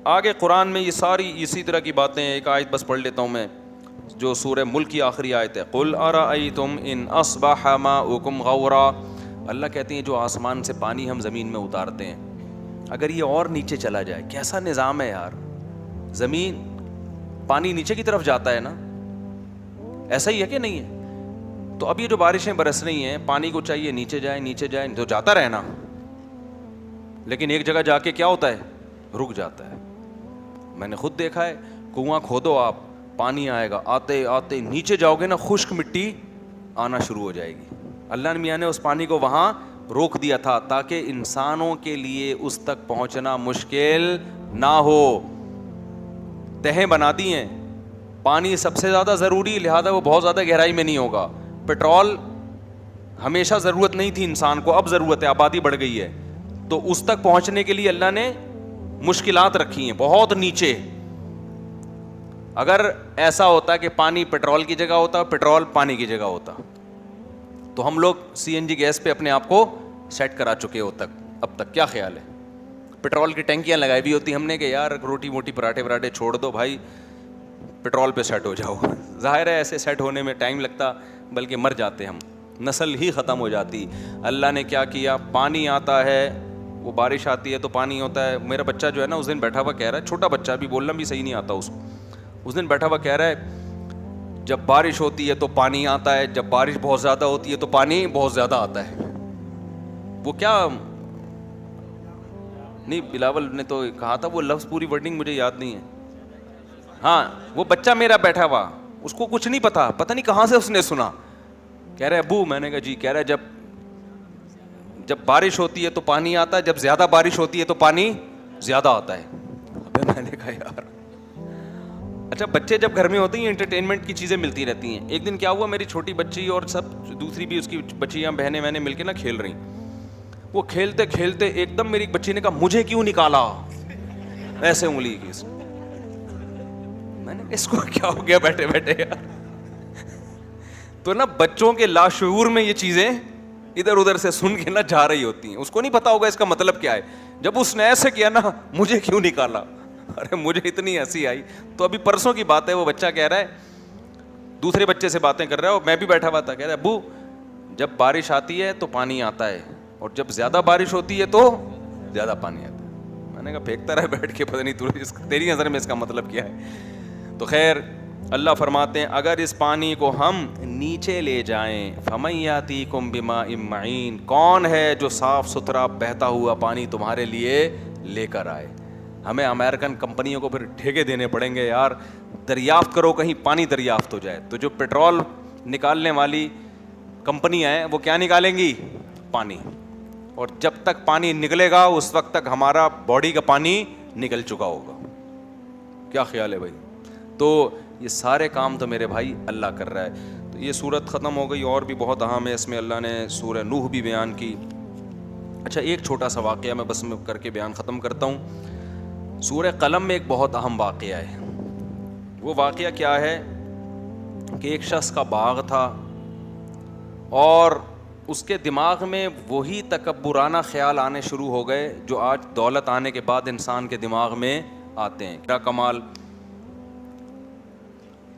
آگے قرآن میں یہ ساری اسی طرح کی باتیں ہیں. ایک آیت بس پڑھ لیتا ہوں میں جو سورہ ملک کی آخری آیت ہے. قل ارأیتم ان اصبح ماؤکم غورا. اللہ کہتے ہیں جو آسمان سے پانی ہم زمین میں اتارتے ہیں, اگر یہ اور نیچے چلا جائے, کیسا نظام ہے یار, زمین پانی نیچے کی طرف جاتا ہے نا, ایسا ہی ہے کہ نہیں ہے؟ تو اب یہ جو بارشیں برس رہی ہیں, پانی کو چاہیے نیچے جائے نیچے جائے, تو جاتا رہنا, لیکن ایک جگہ جا کے کیا ہوتا ہے, رک جاتا ہے. میں نے خود دیکھا ہے, کنواں کھودو آپ, پانی آئے گا, آتے آتے نیچے جاؤ گے نا, خشک مٹی آنا شروع ہو جائے گی. اللہ میاں نے اس پانی کو وہاں روک دیا تھا تاکہ انسانوں کے لیے اس تک پہنچنا مشکل نہ ہو. تہیں بنا دی ہیں, پانی سب سے زیادہ ضروری, لہذا وہ بہت زیادہ گہرائی میں نہیں ہوگا. پیٹرول ہمیشہ ضرورت نہیں تھی انسان کو, اب ضرورت ہے, آبادی بڑھ گئی ہے, تو اس تک پہنچنے کے لیے اللہ نے مشکلات رکھی ہیں بہت نیچے. اگر ایسا ہوتا کہ پانی پیٹرول کی جگہ ہوتا, پیٹرول پانی کی جگہ ہوتا, تو ہم لوگ سی این جی گیس پہ اپنے آپ کو سیٹ کرا چکے ہو اب تک. کیا خیال ہے؟ پیٹرول کی ٹینکیاں لگائی ہوئی ہوتی ہم نے کہ یار روٹی موٹی پراٹھے چھوڑ دو بھائی, پیٹرول پہ سیٹ ہو جاؤ. ظاہر ہے ایسے سیٹ ہونے میں ٹائم لگتا, بلکہ مر جاتے ہم, نسل ہی ختم ہو جاتی. اللہ نے کیا کیا, پانی آتا ہے, وہ بارش آتی ہے تو پانی ہوتا ہے. میرا بچہ جو ہے نا اس دن بیٹھا ہوا کہہ رہا ہے, چھوٹا بچہ بھی, بولنا بھی صحیح نہیں آتا اس کو, اس دن بیٹھا ہوا کہہ رہا ہے جب بارش ہوتی ہے تو پانی آتا ہے, جب بارش بہت زیادہ ہوتی ہے تو پانی بہت زیادہ آتا ہے. وہ کیا نہیں, بلاول نے تو کہا تھا وہ لفظ, پوری ورڈنگ مجھے یاد نہیں ہے. ہاں وہ بچہ میرا بیٹھا ہوا, اس کو کچھ نہیں پتہ نہیں کہاں سے اس نے سنا, کہہ رہے ابو, میں نے کہا جی, کہہ رہا ہے جب بارش ہوتی ہے تو پانی آتا ہے, جب زیادہ بارش ہوتی ہے تو پانی زیادہ آتا ہے. ابے میں نے کہا یار, اچھا بچے جب گھر میں ہوتے ہیں انٹرٹینمنٹ کی چیزیں ملتی رہتی ہیں. ایک دن کیا ہوا, میری چھوٹی بچی اور سب دوسری بھی اس کی بچیاں بہنیں میں نے مل کے نا کھیل رہی, وہ کھیلتے کھیلتے ایک دم میری بچی نے کہا مجھے کیوں نکالا, ایسے انگلی کی. میں نے اس کو کیا ہو گیا بیٹھے بیٹھے یار. تو نا بچوں کے لاشعور میں یہ چیزیں ادھر ادھر سے سن کے نا جا رہی ہوتی ہیں, اس کو نہیں پتا ہوگا اس کا مطلب کیا ہے. جب اس نے ایسے کیا نا, مجھے کیوں نکالا, ارے مجھے اتنی ہنسی آئی. تو ابھی پرسوں کی بات ہے, وہ بچہ کہہ رہا ہے, دوسرے بچے سے باتیں کر رہا ہے, اور میں بھی بیٹھا ہوا تھا, کہہ رہا ہے ابو جب بارش آتی ہے تو پانی آتا ہے, اور جب زیادہ بارش ہوتی ہے تو زیادہ پانی آتا ہے. میں نے کہا پھینکتا رہا بیٹھ کے, پتہ نہیں تیری نظر میں اس کا مطلب کیا ہے. تو خیر اللہ فرماتے ہیں اگر اس پانی کو ہم نیچے لے جائیں, فَمَن يَأْتِيكُم بِمَاءٍ مَّعِينٍ, کون ہے جو صاف ستھرا بہتا ہوا پانی تمہارے لیے لے کر آئے. ہمیں امریکن کمپنیوں کو پھر ٹھیکے دینے پڑیں گے یار, دریافت کرو کہیں پانی دریافت ہو جائے. تو جو پیٹرول نکالنے والی کمپنیاں ہیں وہ کیا نکالیں گی, پانی, اور جب تک پانی نکلے گا اس وقت تک ہمارا باڈی کا پانی نکل چکا ہوگا. کیا خیال ہے بھائی؟ تو یہ سارے کام تو میرے بھائی اللہ کر رہا ہے. تو یہ صورت ختم ہو گئی, اور بھی بہت اہم ہے اس میں. اللہ نے سورہ نوح بھی بیان کی. اچھا ایک چھوٹا سا واقعہ میں بس کر کے بیان ختم کرتا ہوں. سورہ قلم میں ایک بہت اہم واقعہ ہے. وہ واقعہ کیا ہے کہ ایک شخص کا باغ تھا, اور اس کے دماغ میں وہی تکبرانہ خیال آنے شروع ہو گئے جو آج دولت آنے کے بعد انسان کے دماغ میں آتے ہیں. کیا کمال.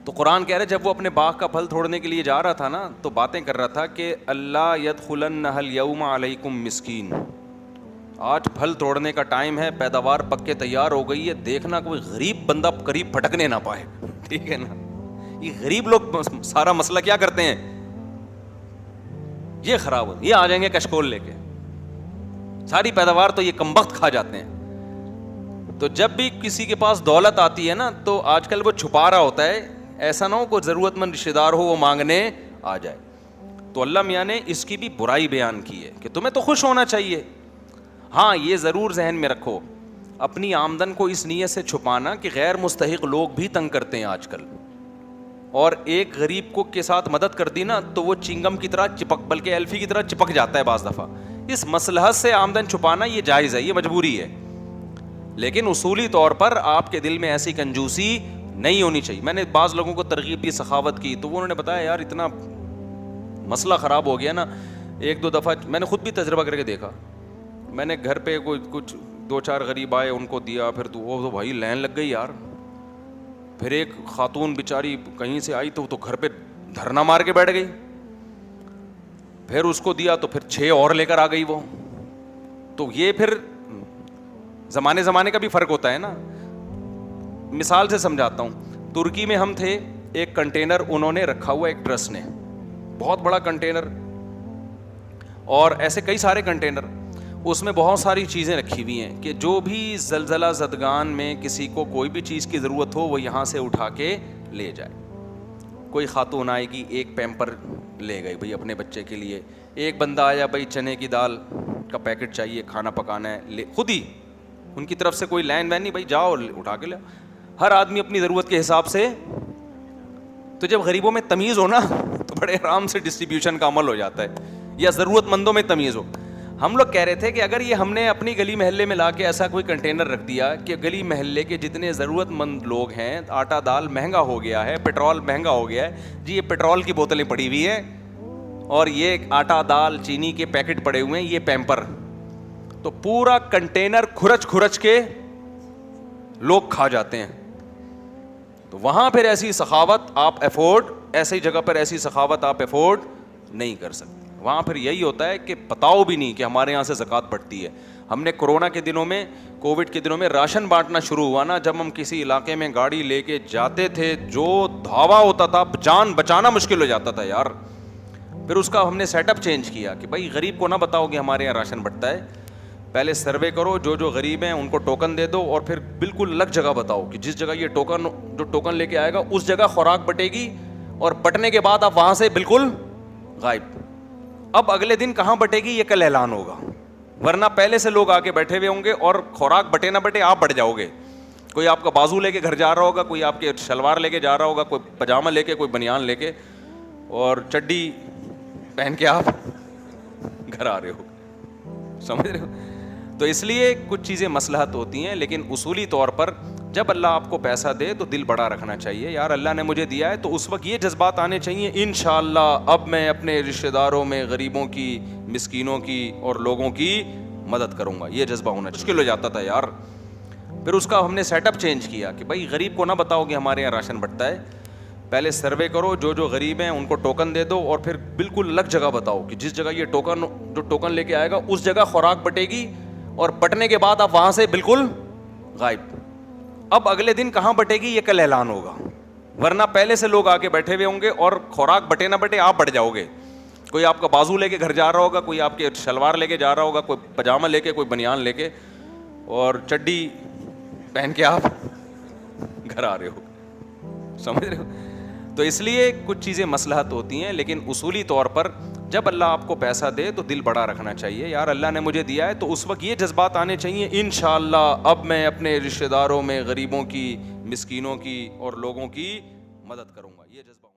تو قرآن کہہ رہے جب وہ اپنے باغ کا پھل توڑنے کے لیے جا رہا تھا نا, تو باتیں کر رہا تھا کہ اللہ یدخلنہ الیوم علیکم مسکین, آج پھل توڑنے کا ٹائم ہے, پیداوار پک کے تیار ہو گئی ہے, دیکھنا کوئی غریب بندہ قریب پھٹکنے نہ پائے. ٹھیک ہے نا, یہ غریب لوگ سارا مسئلہ کیا کرتے ہیں, یہ خراب ہو, یہ آ جائیں گے کشکول لے کے, ساری پیداوار تو یہ کمبخت کھا جاتے ہیں. تو جب بھی کسی کے پاس دولت آتی ہے نا, تو آج کل وہ چھپا رہا ہوتا ہے, ایسا نہ ہو کوئی ضرورت مند رشتہ دار ہو وہ مانگنے آ جائے. تو اللہ میاں نے اس کی بھی برائی بیان کی ہے کہ تمہیں تو خوش ہونا چاہیے. ہاں یہ ضرور ذہن میں رکھو, اپنی آمدن کو اس نیت سے چھپانا کہ غیر مستحق لوگ بھی تنگ کرتے ہیں آج کل, اور ایک غریب کو کے ساتھ مدد کر دی نا تو وہ چنگم کی طرح چپک, بلکہ ایلفی کی طرح چپک جاتا ہے بعض دفعہ. اس مصلحت سے آمدن چھپانا یہ جائز ہے, یہ مجبوری ہے, لیکن اصولی طور پر آپ کے دل میں ایسی کنجوسی نہیں ہونی چاہیے. میں نے بعض لوگوں کو ترغیب دی, سخاوت کی, تو انہوں نے بتایا یار اتنا مسئلہ خراب ہو گیا نا. ایک دو دفعہ میں نے خود بھی تجربہ کر کے دیکھا, میں نے گھر پہ کوئی کچھ دو چار غریب آئے ان کو دیا, پھر تو بھائی لائن لگ گئی یار. پھر ایک خاتون بیچاری کہیں سے آئی تو وہ تو گھر پہ دھرنا مار کے بیٹھ گئی, پھر اس کو دیا تو پھر 6 اور لے کر آ گئی وہ. تو یہ پھر زمانے کا بھی فرق ہوتا ہے نا. مثال سے سمجھاتا ہوں, ترکی میں ہم تھے, ایک کنٹینر انہوں نے رکھا ہوا ایک ٹرسٹ نے, بہت بڑا کنٹینر, اور ایسے کئی سارے کنٹینر, اس میں بہت ساری چیزیں رکھی ہوئی ہیں کہ جو بھی زلزلہ زدگان میں کسی کو کوئی بھی چیز کی ضرورت ہو وہ یہاں سے اٹھا کے لے جائے. کوئی خاتون آئے گی, ایک پیمپر لے گئی بھائی اپنے بچے کے لیے, ایک بندہ آیا بھائی چنے کی دال کا پیکٹ چاہیے, کھانا پکانا ہے, خود ہی ان کی طرف سے کوئی لائن وین نہیں, بھائی جاؤ اٹھا کے لے. ہر آدمی اپنی ضرورت کے حساب سے. تو جب غریبوں میں تمیز ہو نا تو بڑے آرام سے ڈسٹریبیوشن کا عمل ہو جاتا ہے, یا ضرورت مندوں میں تمیز ہو. ہم لوگ کہہ رہے تھے کہ اگر یہ ہم نے اپنی گلی محلے میں لا کے ایسا کوئی کنٹینر رکھ دیا کہ گلی محلے کے جتنے ضرورت مند لوگ ہیں, آٹا دال مہنگا ہو گیا ہے, پیٹرول مہنگا ہو گیا ہے, جی یہ پیٹرول کی بوتلیں پڑی ہوئی ہیں اور یہ آٹا دال چینی کے پیکٹ پڑے ہوئے ہیں, یہ پیمپر, تو پورا کنٹینر کھرچ کے لوگ کھا جاتے ہیں. تو وہاں پھر ایسی سخاوت آپ افورڈ, ایسی جگہ پر ایسی سخاوت آپ افورڈ نہیں کر سکتے. وہاں پھر یہی ہوتا ہے کہ بتاؤ بھی نہیں کہ ہمارے یہاں سے زکوٰۃ بٹتی ہے. ہم نے کورونا کے دنوں میں, کووڈ کے دنوں میں راشن بانٹنا شروع ہوا نا, جب ہم کسی علاقے میں گاڑی لے کے جاتے تھے جو دھاوا ہوتا تھا, جان بچانا مشکل ہو جاتا تھا یار. پھر اس کا ہم نے سیٹ اپ چینج کیا کہ بھائی غریب کو نہ بتاؤ کہ ہمارے یہاں راشن بٹتا ہے, پہلے سروے کرو, جو غریب ہیں ان کو ٹوکن دے دو, اور پھر بالکل الگ جگہ بتاؤ کہ جس جگہ یہ جو ٹوکن لے کے آئے گا اس جگہ خوراک بٹے گی, اور بٹنے کے بعد آپ وہاں سے بالکل غائب. اب اگلے دن کہاں بٹے گی یہ کل اعلان ہوگا, ورنہ پہلے سے لوگ آگے بیٹھے ہوئے ہوں گے, اور خوراک بٹے نہ بٹے آپ بٹ جاؤ گے. کوئی آپ کا بازو لے کے گھر جا رہا ہوگا, کوئی آپ کے شلوار لے کے جا رہا ہوگا, کوئی پاجامہ لے کے, کوئی بنیان لے کے, اور چڈی پہن کے آپ گھر آ رہے ہو. سمجھ رہے ہو؟ تو اس لیے کچھ چیزیں مصلحت ہوتی ہیں, لیکن اصولی طور پر جب اللہ آپ کو پیسہ دے تو دل بڑا رکھنا چاہیے. یار اللہ نے مجھے دیا ہے, تو اس وقت یہ جذبات آنے چاہیے, انشاءاللہ اب میں اپنے رشتہ داروں میں غریبوں کی, مسکینوں کی اور لوگوں کی مدد کروں گا. یہ جذبہ ہونا مشکل ہو جاتا تھا یار. پھر اس کا ہم نے سیٹ اپ چینج کیا کہ بھائی غریب کو نہ بتاؤ کہ ہمارے یہاں راشن بٹتا ہے, پہلے سروے کرو, جو غریب ہیں ان کو ٹوکن دے دو, اور پھر بالکل الگ جگہ بتاؤ کہ جس جگہ یہ جو ٹوکن لے کے آئے گا اس جگہ خوراک بٹے گی, اور بٹنے کے بعد آپ وہاں سے بالکل غائب. اب اگلے دن کہاں بٹے گی یہ کل اعلان ہوگا, ورنہ پہلے سے لوگ آگے بیٹھے ہوئے ہوں گے, اور خوراک بٹے نہ بٹے آپ بٹ جاؤ گے. کوئی آپ کا بازو لے کے گھر جا رہا ہوگا, کوئی آپ کے شلوار لے کے جا رہا ہوگا, کوئی پاجامہ لے کے, کوئی بنیان لے کے, اور چڈی پہن کے آپ گھر آ رہے ہو. سمجھ رہے ہو؟ تو اس لیے کچھ چیزیں مصلحت ہوتی ہیں, لیکن اصولی طور پر جب اللہ آپ کو پیسہ دے تو دل بڑا رکھنا چاہیے. یار اللہ نے مجھے دیا ہے, تو اس وقت یہ جذبات آنے چاہیے, انشاءاللہ اب میں اپنے رشتہ داروں میں غریبوں کی, مسکینوں کی اور لوگوں کی مدد کروں گا. یہ جذبہ